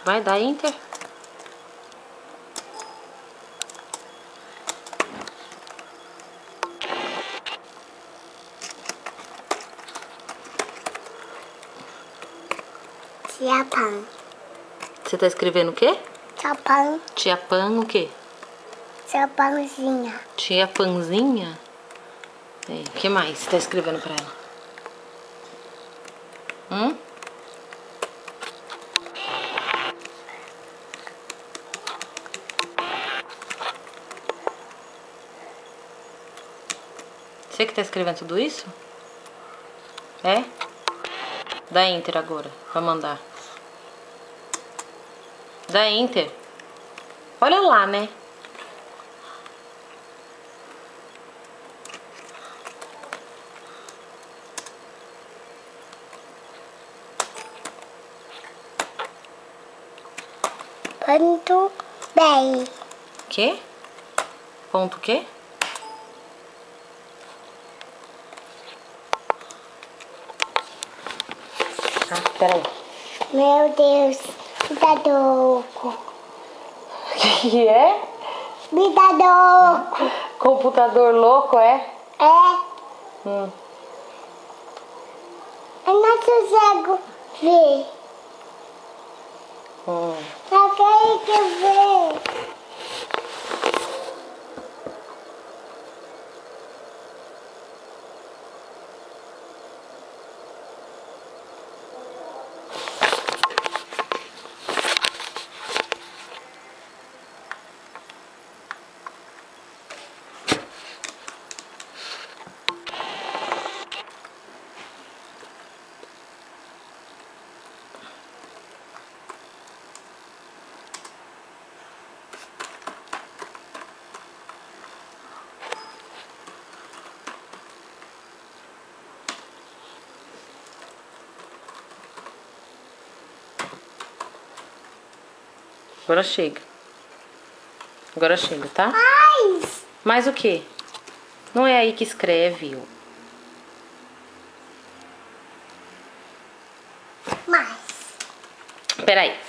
Vai dar Enter. Tia Pan. Você tá escrevendo o quê? Tia Pan. Tia Pan o quê? Tia Panzinha. Tia Panzinha? O que mais você tá escrevendo pra ela? Você que tá escrevendo tudo isso? É? Dá Enter agora, pra mandar. Dá Enter. Olha lá, né? Ponto bem. Quê? Ponto quê? Ah, peraí. Meu Deus, me dá louco. O que é? Me dá louco. Computador louco, é? É. Eu não consigo ver. Eu quero ver. Agora chega. Agora chega, tá? Mais. Mais o quê? Não é aí que escreve. Mais. Peraí.